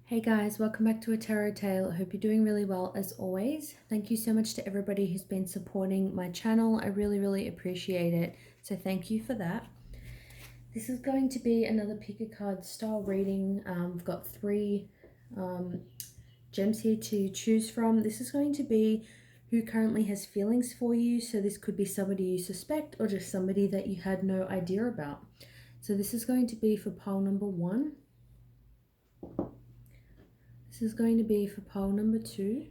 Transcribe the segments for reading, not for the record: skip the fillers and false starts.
Hey guys, welcome back to a tarot tale. I hope you're doing really well as always. Thank you so much to everybody who's been supporting my channel. I really appreciate it. So thank you for that. This is going to be another pick a card style reading. I've got three gems here to choose from. This is going to be who currently has feelings for you. So this could be somebody you suspect or just somebody that you had no idea about. So this is going to be for pile number 1. This is going to be for pile number 2.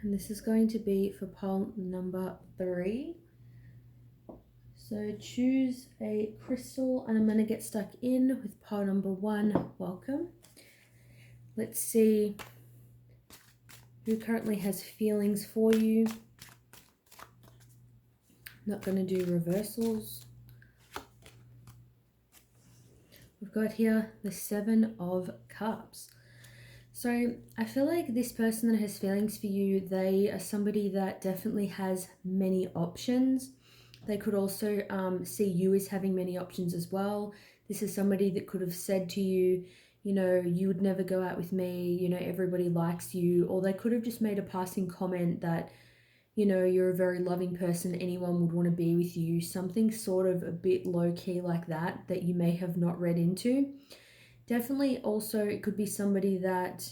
And this is going to be for pile number 3. So choose a crystal and I'm going to get stuck in with pile number 1. Welcome. Let's see who currently has feelings for you. I'm not going to do reversals. We've got here the 7 of Cups. So I feel like this person that has feelings for you, they are somebody that definitely has many options. They could also see you as having many options as well. This is somebody that could have said to you, you know, you would never go out with me, you know, everybody likes you. Or they could have just made a passing comment that, you know, you're a very loving person, anyone would want to be with you. Something sort of a bit low-key like that you may have not read into. Definitely also it could be somebody that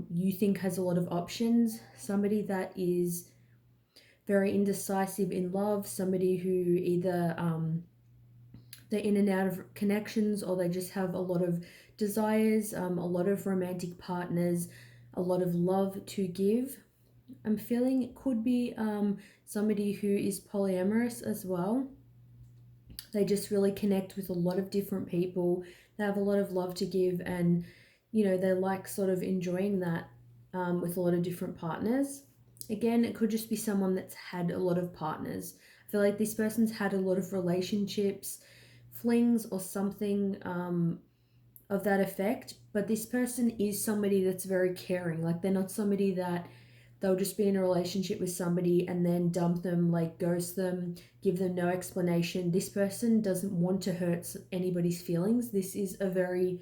you think has a lot of options, somebody that is very indecisive in love, somebody who either they're in and out of connections or they just have a lot of desires, a lot of romantic partners, a lot of love to give. I'm feeling it could be somebody who is polyamorous as well. They just really connect with a lot of different people. They have a lot of love to give and, you know, they like sort of enjoying that with a lot of different partners. Again, it could just be someone that's had a lot of partners. I feel like this person's had a lot of relationships, flings or something of that effect. But this person is somebody that's very caring. Like they're not somebody that they'll just be in a relationship with somebody and then dump them, like ghost them, give them no explanation. This person doesn't want to hurt anybody's feelings. This is a very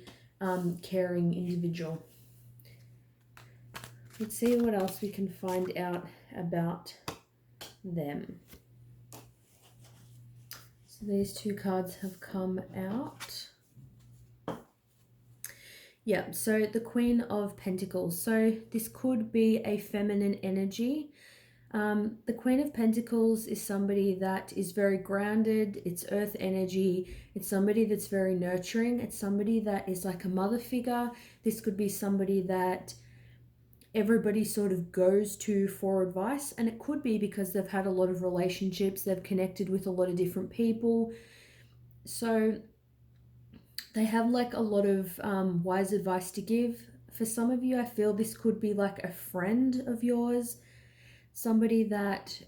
caring individual. Let's see what else we can find out about them. So these two cards have come out. Yeah, so the Queen of Pentacles. So this could be a feminine energy. The Queen of Pentacles is somebody that is very grounded. It's earth energy. It's somebody that's very nurturing. It's somebody that is like a mother figure. This could be somebody that everybody sort of goes to for advice. And it could be because they've had a lot of relationships. They've connected with a lot of different people. So they have like a lot of wise advice to give. For some of you, I feel this could be like a friend of yours. Somebody that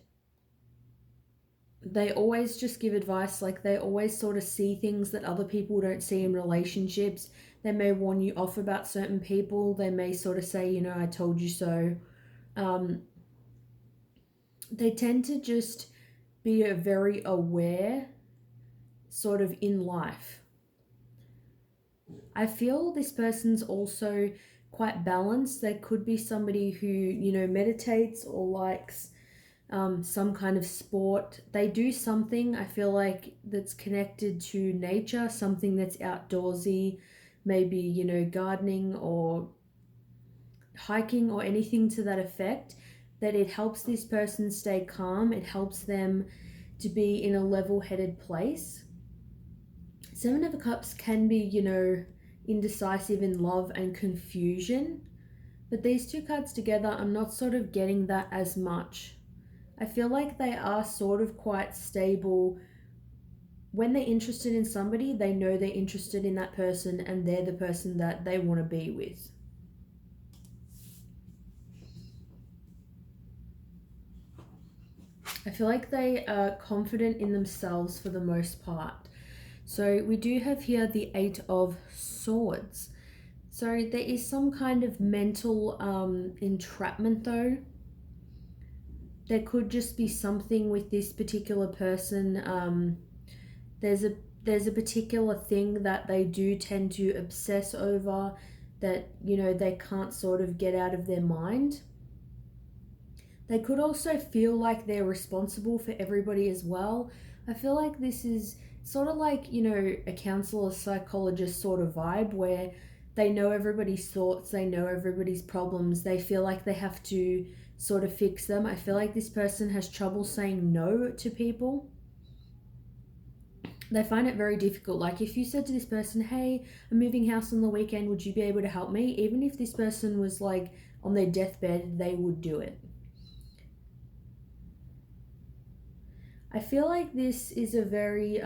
they always just give advice, like they always sort of see things that other people don't see in relationships. They may warn you off about certain people. They may sort of say, you know, I told you so. They tend to just be a very aware sort of in life. I feel this person's also quite balanced. They could be somebody who, you know, meditates or likes some kind of sport. They do something, I feel like, that's connected to nature, something that's outdoorsy, maybe, you know, gardening or hiking or anything to that effect, that it helps this person stay calm. It helps them to be in a level-headed place. 7 of Cups can be, you know, indecisive in love and confusion, but these two cards together, I'm not sort of getting that as much. I feel like they are sort of quite stable. When they're interested in somebody, they know they're interested in that person and they're the person that they want to be with. I feel like they are confident in themselves for the most part. So we do have here the 8 of Swords. So there is some kind of mental entrapment though. There could just be something with this particular person. There's a particular thing that they do tend to obsess over. that, you know, they can't sort of get out of their mind. They could also feel like they're responsible for everybody as well. I feel like this is sort of like, you know, a counselor, psychologist sort of vibe where they know everybody's thoughts, they know everybody's problems, they feel like they have to sort of fix them. I feel like this person has trouble saying no to people. They find it very difficult. Like if you said to this person, hey, I'm moving house on the weekend, would you be able to help me? Even if this person was like on their deathbed, they would do it. I feel like this is a very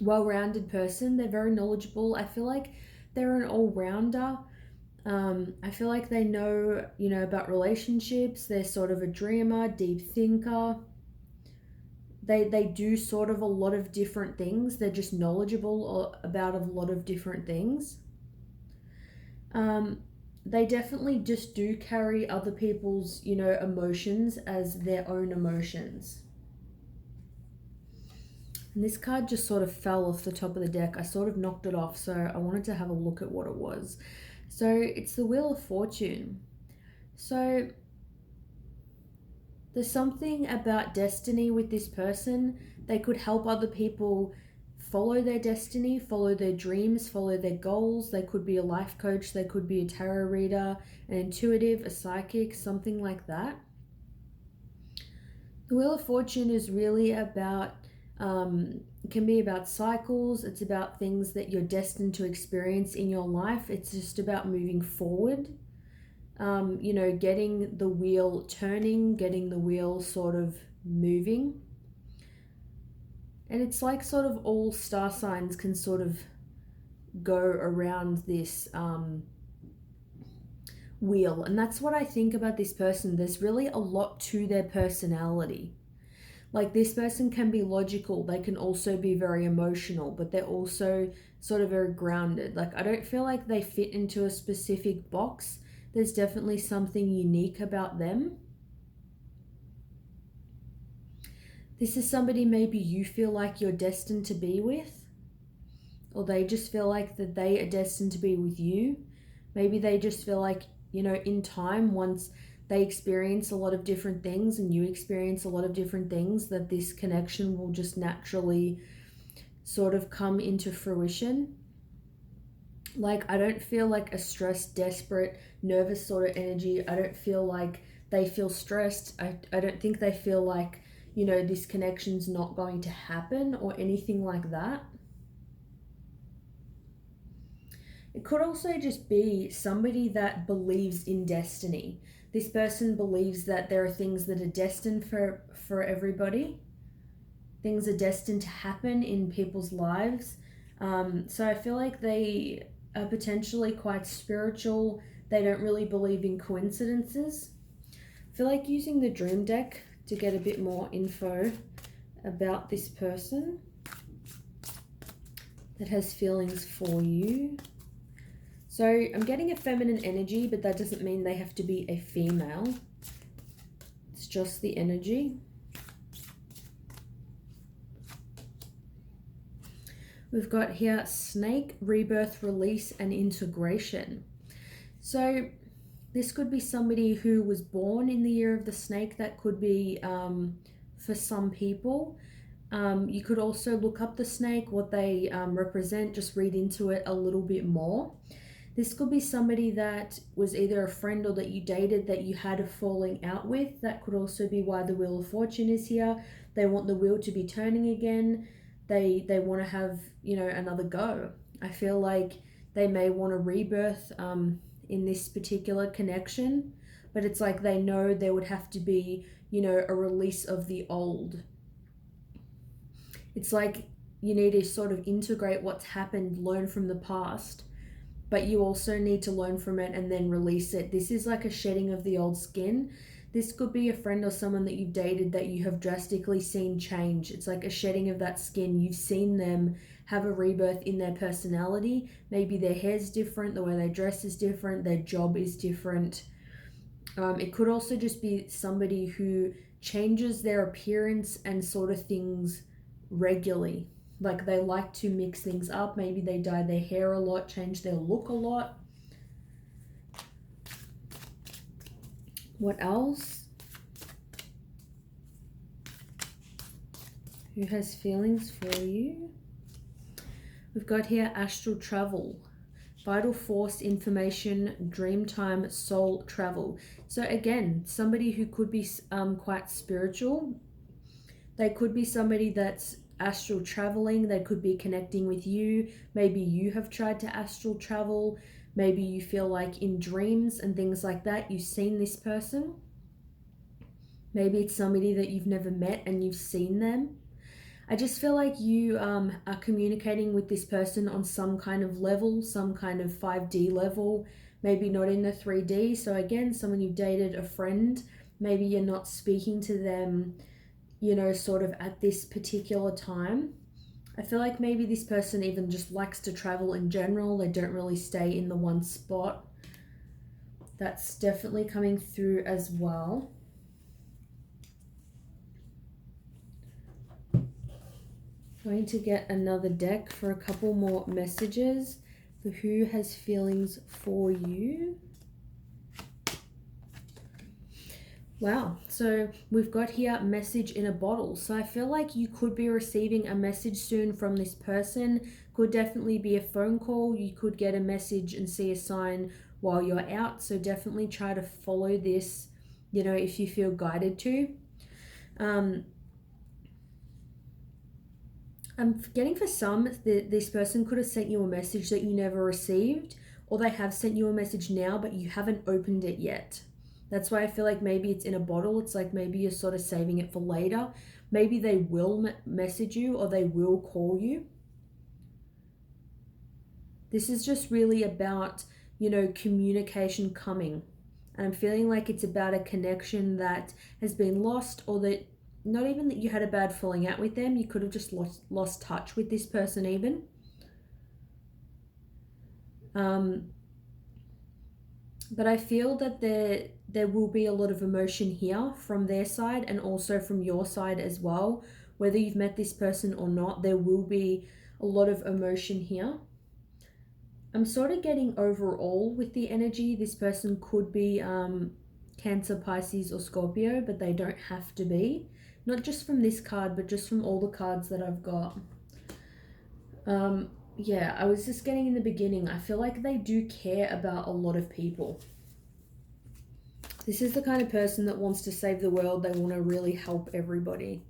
well-rounded person. They're very knowledgeable. I feel like they're an all-rounder. I feel like they know, you know, about relationships. They're sort of a dreamer, deep thinker. They do sort of a lot of different things. They're just knowledgeable about a lot of different things. They definitely just do carry other people's, you know, emotions as their own emotions. And this card just sort of fell off the top of the deck. I sort of knocked it off, so I wanted to have a look at what it was. So it's the Wheel of Fortune. So there's something about destiny with this person. They could help other people follow their destiny, follow their dreams, follow their goals. They could be a life coach, they could be a tarot reader, an intuitive, a psychic, something like that. The Wheel of Fortune is really about, it can be about cycles. It's about things that you're destined to experience in your life. It's just about moving forward. You know, getting the wheel turning, getting the wheel sort of moving. And it's like sort of all star signs can sort of go around this wheel. And that's what I think about this person. There's really a lot to their personality. Like this person can be logical. They can also be very emotional, but they're also sort of very grounded. Like I don't feel like they fit into a specific box. There's definitely something unique about them. This is somebody maybe you feel like you're destined to be with, or they just feel like that they are destined to be with you. Maybe they just feel like, you know, in time, once they experience a lot of different things and you experience a lot of different things, that this connection will just naturally sort of come into fruition. Like I don't feel like a stressed, desperate, nervous sort of energy. I don't feel like they feel stressed. I don't think they feel like, you know, this connection's not going to happen or anything like that. It could also just be somebody that believes in destiny. This person believes that there are things that are destined for everybody. Things are destined to happen in people's lives. So I feel like they are potentially quite spiritual. They don't really believe in coincidences. I feel like using the dream deck to get a bit more info about this person that has feelings for you. So I'm getting a feminine energy, but that doesn't mean they have to be a female. It's just the energy. We've got here snake, rebirth, release, and integration. So this could be somebody who was born in the year of the snake. That could be for some people. You could also look up the snake, what they represent, just read into it a little bit more. This could be somebody that was either a friend or that you dated that you had a falling out with. That could also be why the Wheel of Fortune is here. They want the wheel to be turning again. They want to have, you know, another go. I feel like they may want a rebirth in this particular connection, but it's like they know there would have to be, you know, a release of the old. It's like you need to sort of integrate what's happened, learn from the past, but you also need to learn from it and then release it. This is like a shedding of the old skin. This could be a friend or someone that you've dated that you have drastically seen change. It's like a shedding of that skin. You've seen them have a rebirth in their personality. Maybe their hair's different, the way they dress is different, their job is different. It could also just be somebody who changes their appearance and sort of things regularly. Like they like to mix things up. Maybe they dye their hair a lot, change their look a lot. What else? Who has feelings for you? We've got here astral travel, vital force, information, dream time, soul travel. So again, somebody who could be quite spiritual. They could be somebody that's astral traveling. They could be connecting with you. Maybe you have tried to astral travel. Maybe you feel like in dreams and things like that, you've seen this person. Maybe it's somebody that you've never met and you've seen them. I just feel like you are communicating with this person on some kind of level, some kind of 5D level, maybe not in the 3D. So again, someone you've dated, a friend, maybe you're not speaking to them, you know, sort of at this particular time. I feel like maybe this person even just likes to travel in general. They don't really stay in the one spot. That's definitely coming through as well. Going to get another deck for a couple more messages for who has feelings for you. Wow, so we've got here message in a bottle. So I feel like you could be receiving a message soon from this person. Could definitely be a phone call. You could get a message and see a sign while you're out. So definitely try to follow this, you know, if you feel guided to. I'm getting for some that this person could have sent you a message that you never received, or they have sent you a message now, but you haven't opened it yet. That's why I feel like maybe it's in a bottle. It's like maybe you're sort of saving it for later. Maybe they will message you or they will call you. This is just really about, you know, communication coming. And I'm feeling like it's about a connection that has been lost, or that not even that you had a bad falling out with them. You could have just lost touch with this person even. But I feel that there will be a lot of emotion here from their side and also from your side as well. Whether you've met this person or not, there will be a lot of emotion here. I'm sort of getting overall with the energy. This person could be Cancer, Pisces, or Scorpio, but they don't have to be. Not just from this card, but just from all the cards that I've got. Yeah, I was just getting in the beginning. I feel like they do care about a lot of people. This is the kind of person that wants to save the world. They want to really help everybody.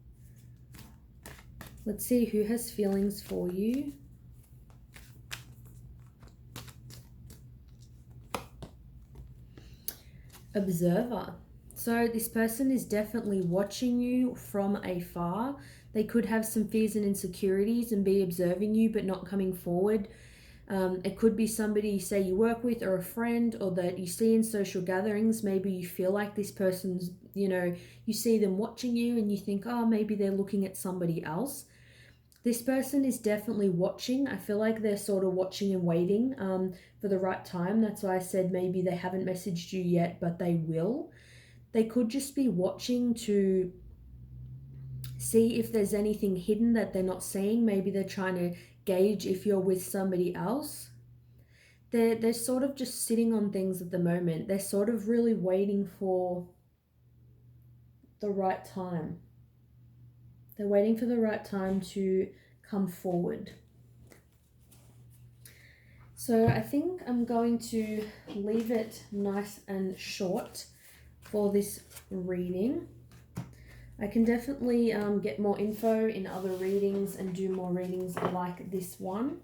Let's see who has feelings for you. Observer. So this person is definitely watching you from afar. They could have some fears and insecurities and be observing you but not coming forward. It could be somebody, say, you work with, or a friend, or that you see in social gatherings. Maybe you feel like this person's, you know, you see them watching you and you think, oh, maybe they're looking at somebody else. This person is definitely watching. I feel like they're sort of watching and waiting for the right time. That's why I said maybe they haven't messaged you yet, but they will. They could just be watching to see if there's anything hidden that they're not seeing. Maybe they're trying to gauge if you're with somebody else. They're sort of just sitting on things at the moment. They're sort of really waiting for the right time. They're waiting for the right time to come forward. So I think I'm going to leave it nice and short for this reading. I can definitely get more info in other readings and do more readings like this one.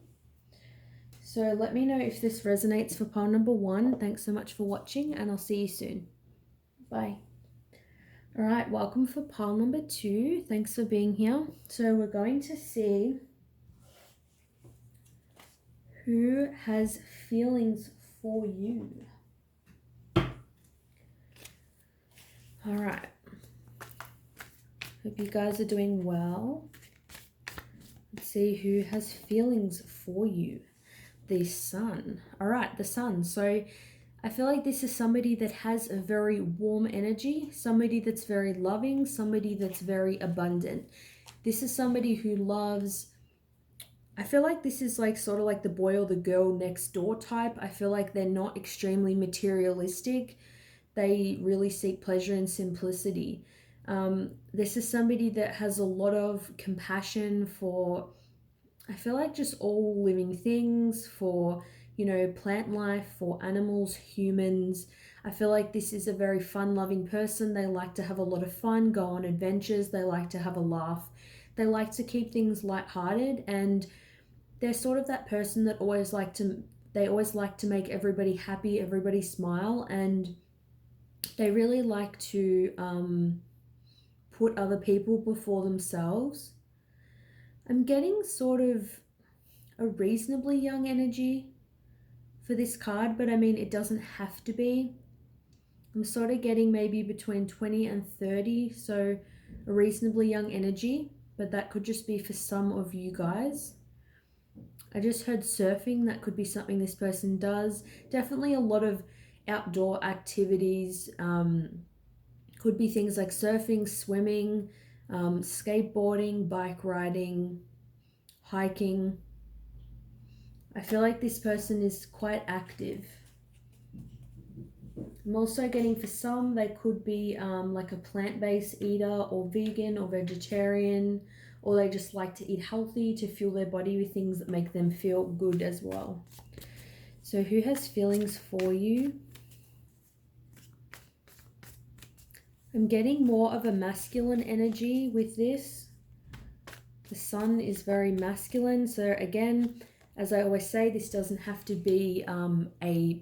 So let me know if this resonates for pile number 1. Thanks so much for watching, and I'll see you soon. Bye. All right, welcome for pile number 2. Thanks for being here. So we're going to see who has feelings for you. All right. Hope you guys are doing well. Let's see who has feelings for you. The Sun. All right, the Sun. So I feel like this is somebody that has a very warm energy, somebody that's very loving, somebody that's very abundant. This is somebody who loves I feel like this is like sort of like the boy or the girl next door type. I feel like they're not extremely materialistic. They really seek pleasure and simplicity. This is somebody that has a lot of compassion for, I feel like, just all living things, for, you know, plant life, for animals, humans. I feel like this is a very fun loving person. They like to have a lot of fun, go on adventures, they like to have a laugh. They like to keep things lighthearted, and they're sort of that person that they always like to make everybody happy, everybody smile, and they really like to put other people before themselves. I'm getting sort of a reasonably young energy for this card, but I mean, it doesn't have to be. I'm sort of getting maybe between 20 and 30, so a reasonably young energy, but that could just be for some of you guys. I just heard surfing, that could be something this person does. Definitely a lot of outdoor activities. Could be things like surfing, swimming, skateboarding, bike riding, hiking. I feel like this person is quite active. I'm also getting for some, they could be like a plant-based eater or vegan or vegetarian, or they just like to eat healthy to fuel their body with things that make them feel good as well. So who has feelings for you? I'm getting more of a masculine energy with this. The sun is very masculine. So again, as I always say, this doesn't have to be a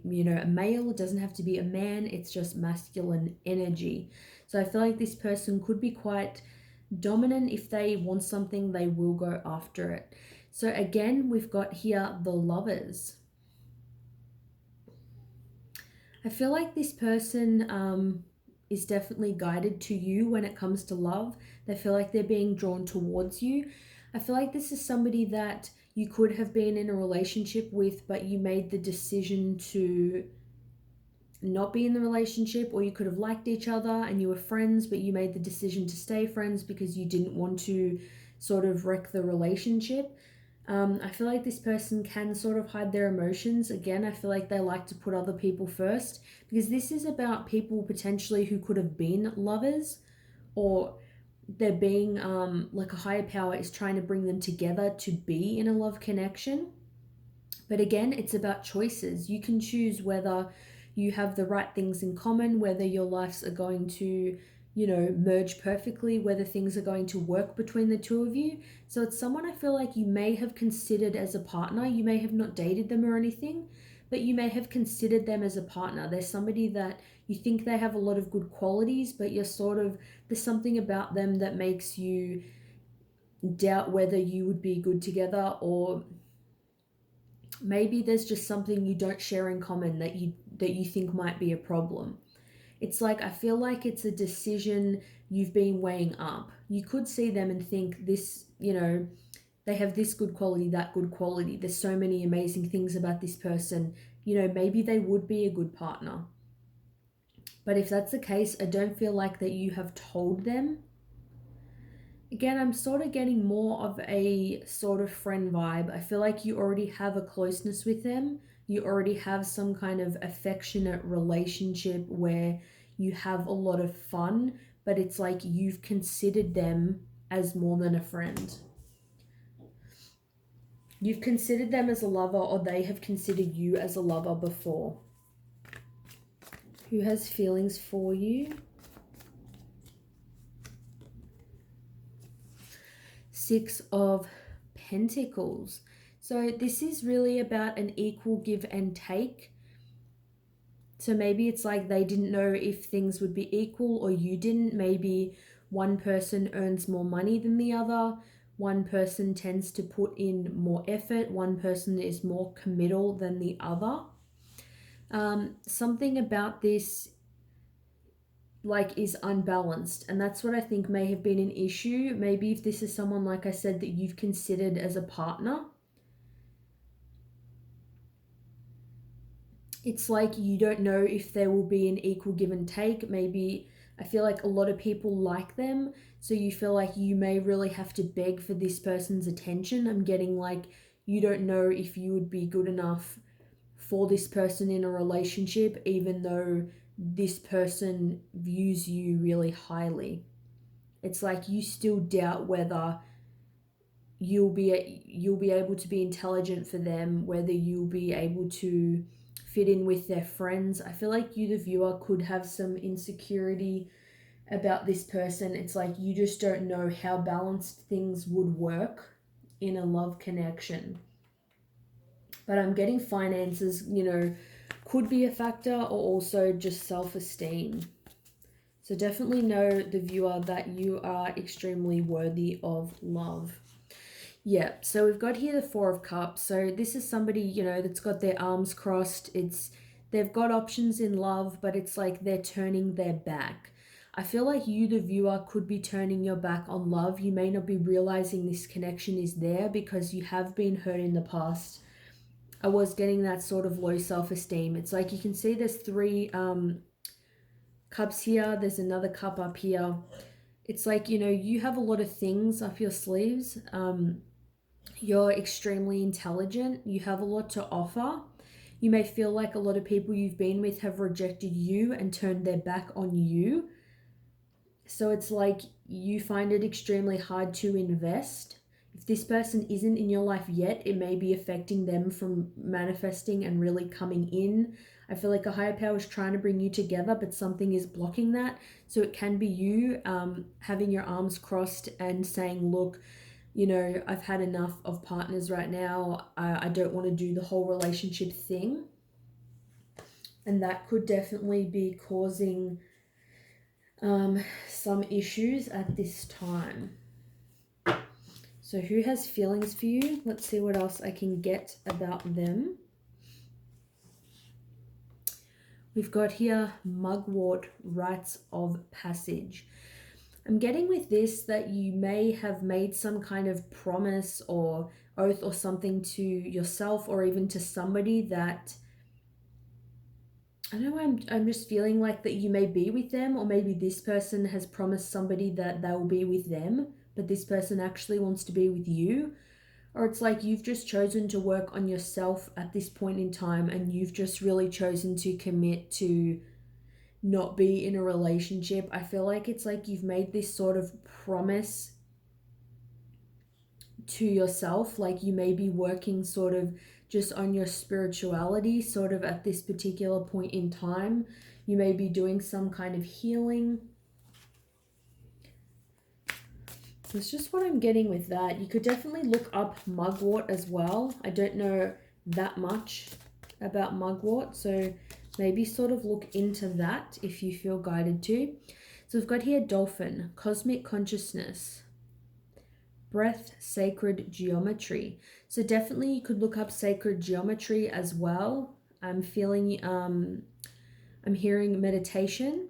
male. It doesn't have to be a man. It's just masculine energy. So I feel like this person could be quite dominant. If they want something, they will go after it. So again, we've got here the Lovers. I feel like this person is definitely guided to you when it comes to love. They feel like they're being drawn towards you. I feel like this is somebody that you could have been in a relationship with, but you made the decision to not be in the relationship, or you could have liked each other and you were friends, but you made the decision to stay friends because you didn't want to sort of wreck the relationship. I feel like this person can sort of hide their emotions. Again, I feel like they like to put other people first, because this is about people potentially who could have been lovers, or they're being like a higher power is trying to bring them together to be in a love connection. But again, it's about choices. You can choose whether you have the right things in common, whether your lives are going to, merge perfectly, whether things are going to work between the two of you. So it's someone I feel like you may have considered as a partner. You may have not dated them or anything, but you may have considered them as a partner. There's somebody that you think they have a lot of good qualities, but there's something about them that makes you doubt whether you would be good together, or maybe there's just something you don't share in common that you think might be a problem. It's like, I feel like it's a decision you've been weighing up. You could see them and think this, they have this good quality, that good quality. There's so many amazing things about this person. Maybe they would be a good partner. But if that's the case, I don't feel like that you have told them. Again, I'm sort of getting more of a sort of friend vibe. I feel like you already have a closeness with them. You already have some kind of affectionate relationship where you have a lot of fun, but it's like you've considered them as more than a friend. You've considered them as a lover, or they have considered you as a lover before. Who has feelings for you? Six of Pentacles. So this is really about an equal give and take. So maybe it's like they didn't know if things would be equal, or you didn't. Maybe one person earns more money than the other. One person tends to put in more effort. One person is more committal than the other. Something about this is unbalanced, and that's what I think may have been an issue. Maybe if this is someone, like I said, that you've considered as a partner, it's like you don't know if there will be an equal give and take. Maybe I feel like a lot of people like them, so you feel like you may really have to beg for this person's attention. I'm getting like you don't know if you would be good enough for this person in a relationship, even though this person views you really highly. It's like you still doubt whether you'll be able to be intelligent for them, whether you'll be able to fit in with their friends. I feel like you, the viewer, could have some insecurity about this person. It's like you just don't know how balanced things would work in a love connection. But I'm getting finances, could be a factor, or also just self-esteem. So definitely know, the viewer, that you are extremely worthy of love. Yeah, so we've got here the Four of Cups. So this is somebody, that's got their arms crossed. They've got options in love, but it's like they're turning their back. I feel like you, the viewer, could be turning your back on love. You may not be realizing this connection is there because you have been hurt in the past. I was getting that sort of low self-esteem. It's like you can see there's 3 cups here. There's another cup up here. It's like, you have a lot of things up your sleeves. You're extremely intelligent. You have a lot to offer. You may feel like a lot of people you've been with have rejected you and turned their back on you. So it's like you find it extremely hard to invest. If this person isn't in your life yet, it may be affecting them from manifesting and really coming in. I feel like a higher power is trying to bring you together, but something is blocking that. So it can be you having your arms crossed and saying, look, I've had enough of partners right now. I don't want to do the whole relationship thing. And that could definitely be causing some issues at this time. So who has feelings for you? Let's see what else I can get about them. We've got here Mugwort, Rites of Passage. I'm getting with this that you may have made some kind of promise or oath or something to yourself or even to somebody that, I don't know, I'm just feeling like that you may be with them, or maybe this person has promised somebody that they will be with them, but this person actually wants to be with you. Or it's like you've just chosen to work on yourself at this point in time, and you've just really chosen to commit to not be in a relationship. I feel like it's like you've made this sort of promise to yourself, like you may be working sort of just on your spirituality sort of at this particular point in time. You may be doing some kind of healing. That's just what I'm getting with that. You could definitely look up mugwort as well. I don't know that much about mugwort, so maybe sort of look into that if you feel guided to. So we've got here dolphin, cosmic consciousness, breath, sacred geometry. So definitely you could look up sacred geometry as well. I'm feeling, I'm hearing meditation.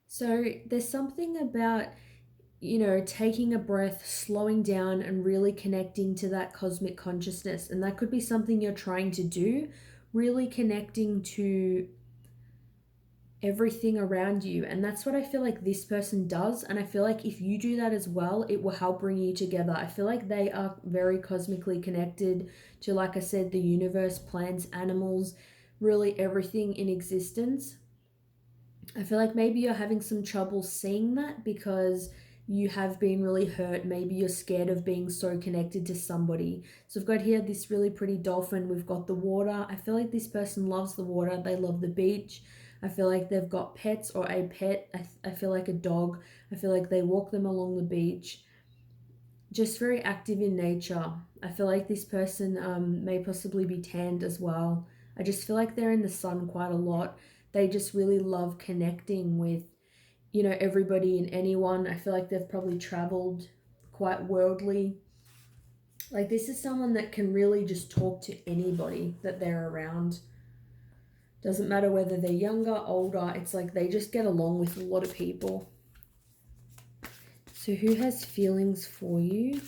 So there's something about, taking a breath, slowing down and really connecting to that cosmic consciousness. And that could be something you're trying to do, really connecting to everything around you. And that's what I feel like this person does. And I feel like if you do that as well, it will help bring you together. I feel like they are very cosmically connected to, like I said, the universe, plants, animals, really everything in existence. I feel like maybe you're having some trouble seeing that because you have been really hurt. Maybe you're scared of being so connected to somebody. So we've got here this really pretty dolphin. We've got the water. I feel like this person loves the water. They love the beach. I feel like they've got pets or a pet. I feel like a dog. I feel like they walk them along the beach. Just very active in nature. I feel like this person may possibly be tanned as well. I just feel like they're in the sun quite a lot. They just really love connecting with, everybody and anyone. I feel like they've probably traveled quite worldly. Like this is someone that can really just talk to anybody that they're around. Doesn't matter whether they're younger, older. It's like they just get along with a lot of people. So who has feelings for you?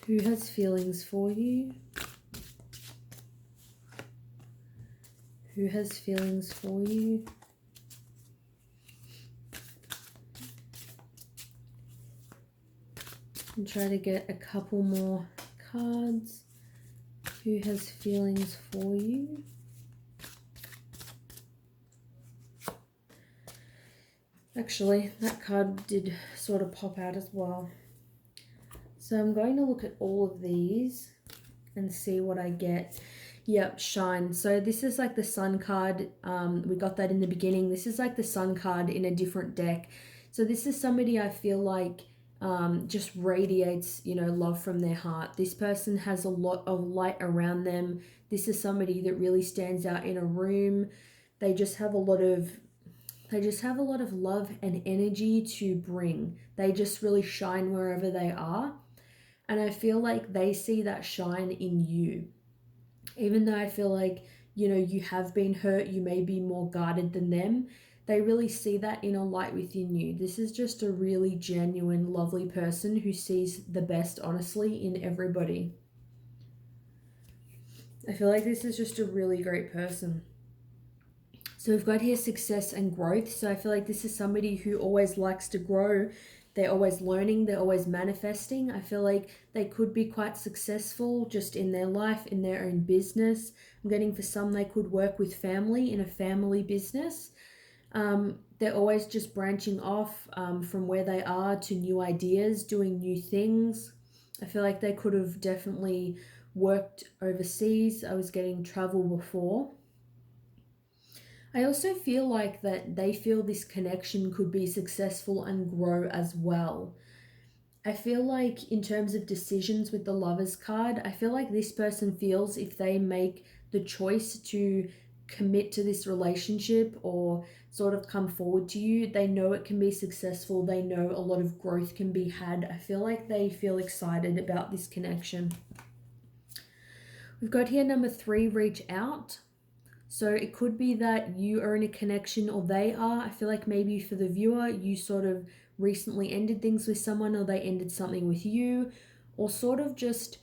Who has feelings for you? Who has feelings for you? And try to get a couple more cards. Who has feelings for you? Actually, that card did sort of pop out as well. So I'm going to look at all of these and see what I get. Yep, shine. So this is like the sun card. We got that in the beginning. This is like the sun card in a different deck. So this is somebody I feel like just radiates, you know, love from their heart. This person has a lot of light around them. This is somebody that really stands out in a room. They just have a lot of love and energy to bring. They just really shine wherever they are. And I feel like they see that shine in you. Even though I feel like, you know, you have been hurt, you may be more guarded than them, they really see that inner light within you. This is just a really genuine, lovely person who sees the best, honestly, in everybody. I feel like this is just a really great person. So we've got here success and growth. So I feel like this is somebody who always likes to grow. They're always learning. They're always manifesting. I feel like they could be quite successful just in their life, in their own business. I'm getting for some they could work with family in a family business. They're always just branching off from where they are to new ideas, doing new things. I feel like they could have definitely worked overseas. I was getting travel before. I also feel like that they feel this connection could be successful and grow as well. I feel like in terms of decisions with the Lovers card, I feel like this person feels if they make the choice to commit to this relationship or sort of come forward to you, they know it can be successful. They know a lot of growth can be had. I feel like they feel excited about this connection. We've got here number 3, reach out. So it could be that you are in a connection or they are. I feel like maybe for the viewer, you sort of recently ended things with someone or they ended something with you, or sort of just,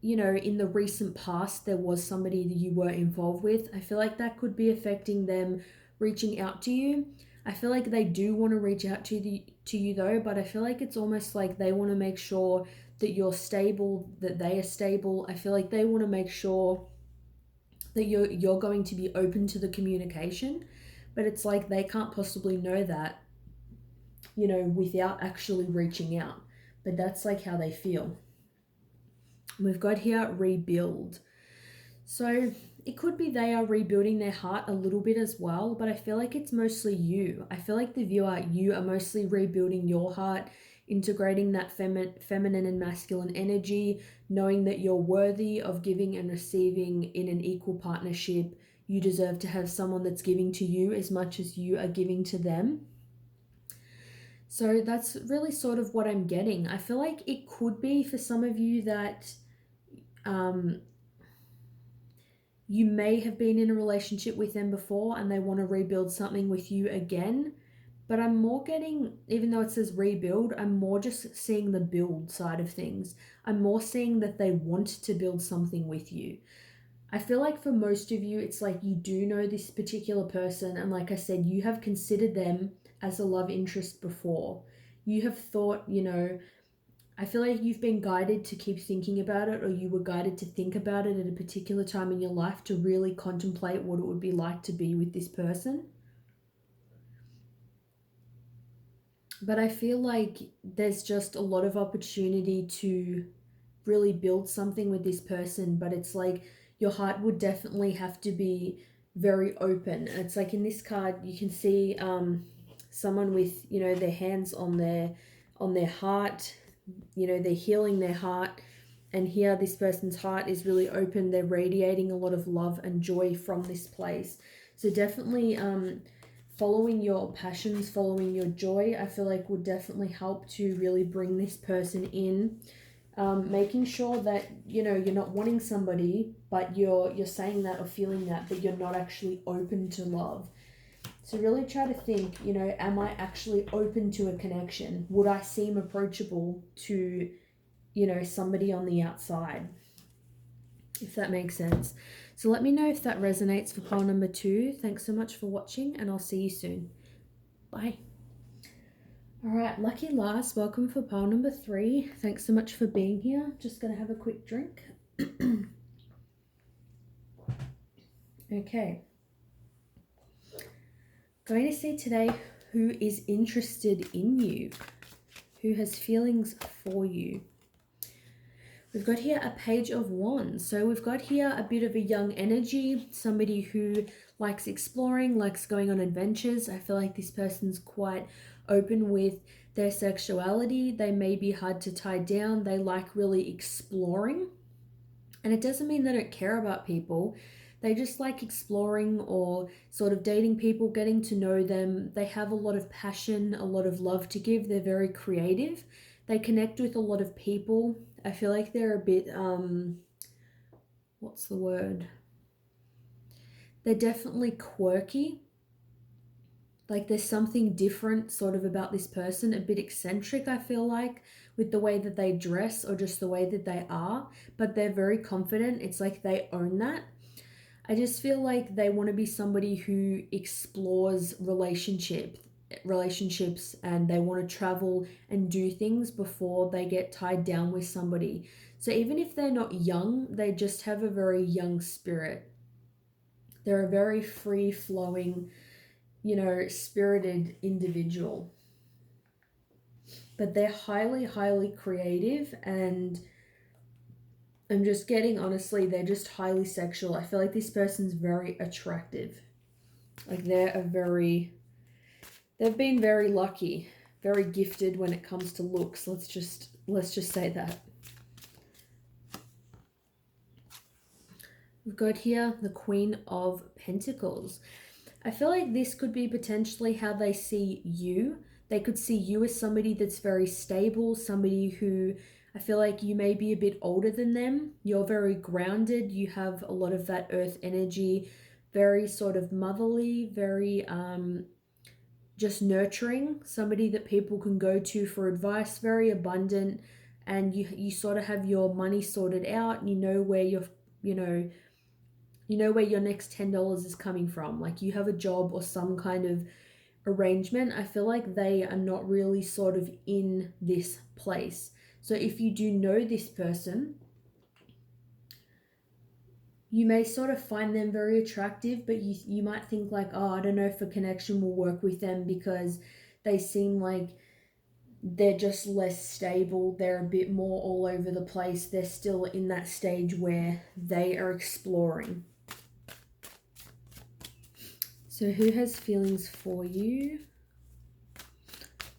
you know, in the recent past, there was somebody that you were involved with. I feel like that could be affecting them reaching out to you. I feel like they do want to reach out to you though, but I feel like it's almost like they want to make sure that you're stable, that they are stable. I feel like they want to make sure that you're going to be open to the communication, but it's like they can't possibly know that, you know, without actually reaching out. But that's like how they feel. We've got here rebuild. So it could be they are rebuilding their heart a little bit as well, but I feel like it's mostly you. I feel like the viewer, you are mostly rebuilding your heart, integrating that feminine and masculine energy, knowing that you're worthy of giving and receiving in an equal partnership. You deserve to have someone that's giving to you as much as you are giving to them. So that's really sort of what I'm getting. I feel like it could be for some of you that you may have been in a relationship with them before and they want to rebuild something with you again. But I'm more getting, even though it says rebuild, I'm more just seeing the build side of things. I'm more seeing that they want to build something with you. I feel like for most of you, it's like you do know this particular person. And like I said, you have considered them as a love interest before. You have thought, you know, I feel like you've been guided to keep thinking about it, or you were guided to think about it at a particular time in your life to really contemplate what it would be like to be with this person. But I feel like there's just a lot of opportunity to really build something with this person, but it's like your heart would definitely have to be very open. And it's like in this card, you can see someone with, you know, their hands on their heart, you know, they're healing their heart. And here this person's heart is really open. They're radiating a lot of love and joy from this place. So definitely following your passions, following your joy, I feel like would definitely help to really bring this person in. Making sure that, you know, you're not wanting somebody, but you're saying that or feeling that, but you're not actually open to love. So really try to think, you know, am I actually open to a connection? Would I seem approachable to, you know, somebody on the outside? If that makes sense. So let me know if that resonates for pile number 2. Thanks so much for watching, and I'll see you soon. Bye. All right, lucky last, welcome for pile number 3. Thanks so much for being here. Just gonna have a quick drink. Okay. Going to see today who is interested in you, who has feelings for you. We've got here a Page of Wands. So we've got here a bit of a young energy, somebody who likes exploring, likes going on adventures. I feel like this person's quite open with their sexuality. They may be hard to tie down. They like really exploring. And it doesn't mean they don't care about people. They just like exploring or sort of dating people, getting to know them. They have a lot of passion, a lot of love to give. They're very creative. They connect with a lot of people. I feel like they're a bit, what's the word? They're definitely quirky. Like there's something different sort of about this person, a bit eccentric, I feel like, with the way that they dress or just the way that they are, but they're very confident. It's like they own that. I just feel like they want to be somebody who explores relationships and they want to travel and do things before they get tied down with somebody. So even if they're not young, they just have a very young spirit. They're a very free-flowing, spirited individual. But they're highly, highly creative, and I'm just getting, honestly, they're just highly sexual. I feel like this person's very attractive. Like they've been very lucky, very gifted when it comes to looks. Let's just say that. We've got here the Queen of Pentacles. I feel like this could be potentially how they see you. They could see you as somebody that's very stable, somebody who, I feel like you may be a bit older than them. You're very grounded. You have a lot of that earth energy, very sort of motherly, very just nurturing, somebody that people can go to for advice, very abundant, and you sort of have your money sorted out, and you know where your next $10 is coming from. Like you have a job or some kind of arrangement. I feel like they are not really sort of in this place. So if you do know this person, you may sort of find them very attractive, but you might think like, oh, I don't know if a connection will work with them because they seem like they're just less stable. They're a bit more all over the place. They're still in that stage where they are exploring. So who has feelings for you?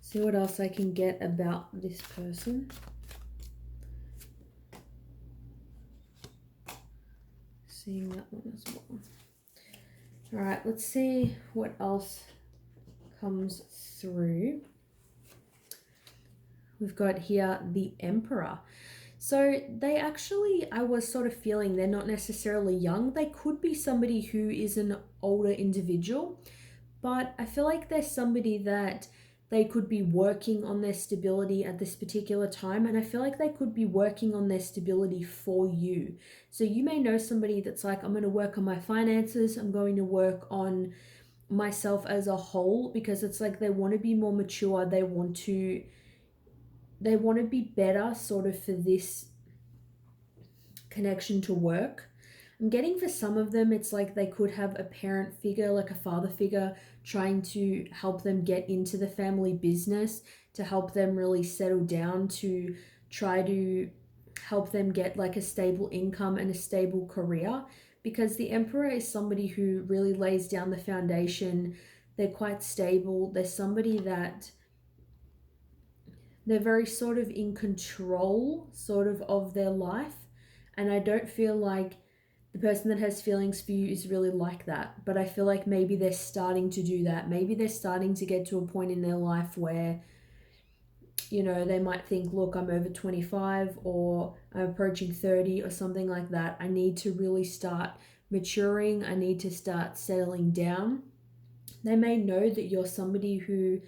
See what else I can get about this person. Seeing that one as well. All right, let's see what else comes through. We've got here the Emperor. So they actually, I was sort of feeling they're not necessarily young. They could be somebody who is an older individual, but I feel like they're somebody that they could be working on their stability at this particular time, and I feel like they could be working on their stability for you. So you may know somebody that's like, I'm going to work on my finances, I'm going to work on myself as a whole, because it's like they want to be more mature, they want to be better sort of for this connection to work. I'm getting for some of them, it's like they could have a parent figure, like a father figure, trying to help them get into the family business, to help them really settle down, to try to help them get like a stable income and a stable career. Because the Emperor is somebody who really lays down the foundation. They're quite stable. They're somebody that they're very sort of in control sort of their life. And I don't feel like the person that has feelings for you is really like that. But I feel like maybe they're starting to do that. Maybe they're starting to get to a point in their life where, they might think, look, I'm over 25 or I'm approaching 30 or something like that. I need to really start maturing. I need to start settling down. They may know that you're somebody who,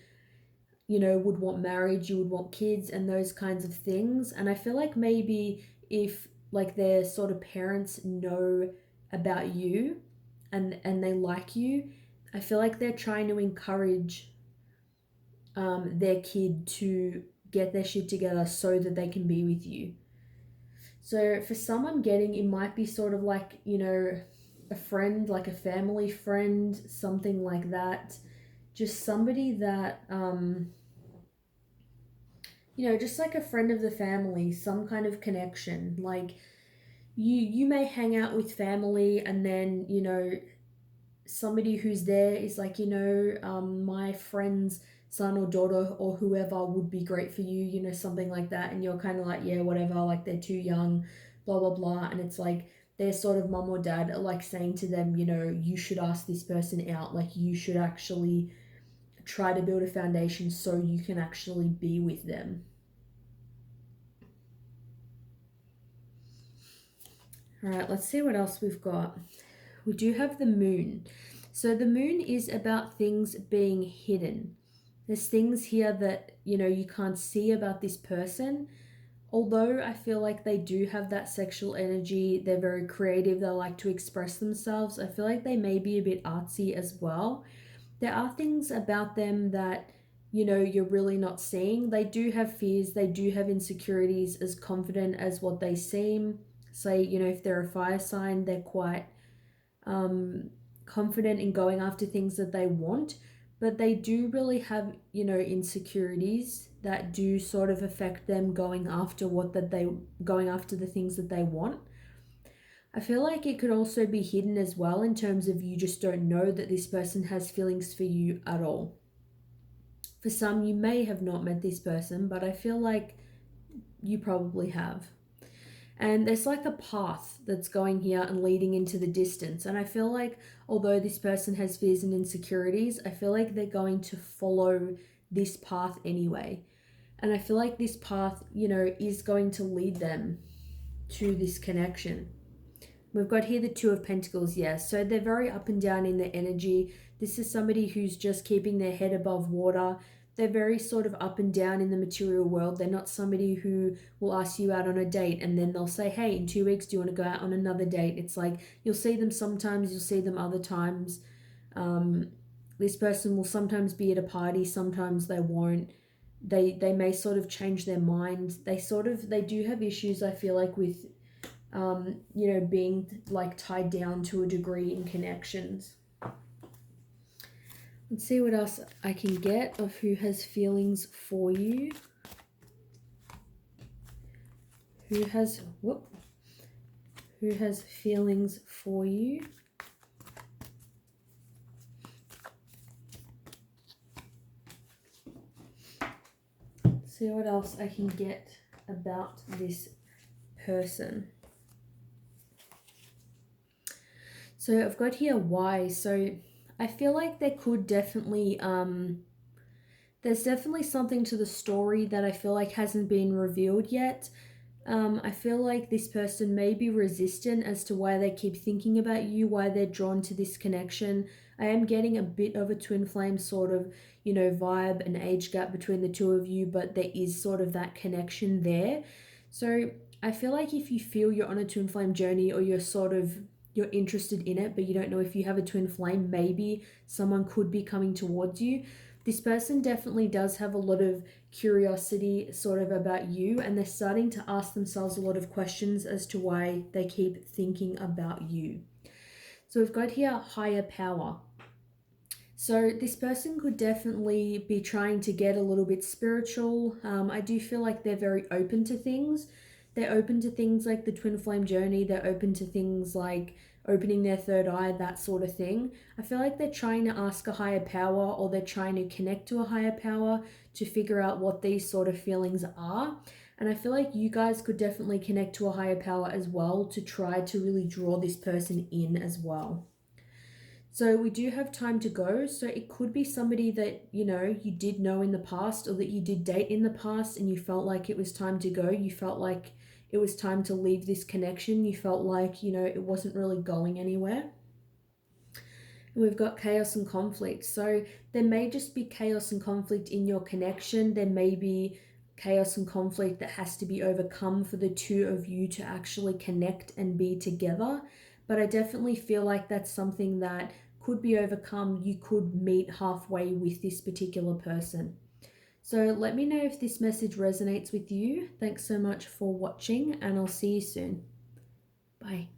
would want marriage, you would want kids and those kinds of things. And I feel like maybe if like their sort of parents know about you and they like you, I feel like they're trying to encourage their kid to get their shit together so that they can be with you. So for some, I'm getting it might be sort of like, a friend, like a family friend, something like that. Just somebody that, just like a friend of the family, some kind of connection. Like you may hang out with family and then, somebody who's there is like, my friend's son or daughter or whoever would be great for you, something like that. And you're kind of like, yeah, whatever, like they're too young, blah, blah, blah. And it's like their sort of mom or dad are like saying to them, you should ask this person out. Like you should actually try to build a foundation so you can actually be with them. All right, let's see what else we've got. We do have the moon. So the moon is about things being hidden. There's things here that, you can't see about this person. Although I feel like they do have that sexual energy, they're very creative, they like to express themselves. I feel like they may be a bit artsy as well. There are things about them that, you're really not seeing. They do have fears, they do have insecurities, as confident as what they seem. Say, if they're a fire sign, they're quite confident in going after things that they want, but they do really have, insecurities that do sort of affect them going after going after the things that they want. I feel like it could also be hidden as well, in terms of you just don't know that this person has feelings for you at all. For some, you may have not met this person, but I feel like you probably have. And there's like a path that's going here and leading into the distance. And I feel like although this person has fears and insecurities, I feel like they're going to follow this path anyway. And I feel like this path, is going to lead them to this connection. We've got here the Two of Pentacles, yes. So they're very up and down in their energy. This is somebody who's just keeping their head above water. They're very sort of up and down in the material world. They're not somebody who will ask you out on a date and then they'll say, hey, in 2 weeks, do you want to go out on another date? It's like you'll see them sometimes, you'll see them other times. This person will sometimes be at a party, sometimes they won't. They may sort of change their mind. They do have issues, I feel like, with being like tied down to a degree in connections. Let's see what else I can get of who has feelings for you. Who has feelings for you? Let's see what else I can get about this person. So I've got here why. So I feel like there could definitely, there's definitely something to the story that I feel like hasn't been revealed yet. I feel like this person may be resistant as to why they keep thinking about you, why they're drawn to this connection. I am getting a bit of a twin flame sort of, vibe and age gap between the two of you, but there is sort of that connection there. So I feel like if you feel you're on a twin flame journey, or you're interested in it, but you don't know if you have a twin flame, maybe someone could be coming towards you. This person definitely does have a lot of curiosity sort of about you, and they're starting to ask themselves a lot of questions as to why they keep thinking about you. So we've got here higher power. So this person could definitely be trying to get a little bit spiritual. I do feel like they're very open to things. They're open to things like the twin flame journey. They're open to things like opening their third eye, that sort of thing. I feel like they're trying to ask a higher power, or they're trying to connect to a higher power to figure out what these sort of feelings are. And I feel like you guys could definitely connect to a higher power as well to try to really draw this person in as well. So we do have time to go. So it could be somebody that, you did know in the past, or that you did date in the past, and you felt like it was time to go. You felt like it was time to leave this connection. You felt like, it wasn't really going anywhere. And we've got chaos and conflict. So there may just be chaos and conflict in your connection. There may be chaos and conflict that has to be overcome for the two of you to actually connect and be together. But I definitely feel like that's something that could be overcome. You could meet halfway with this particular person. So let me know if this message resonates with you. Thanks so much for watching, and I'll see you soon. Bye.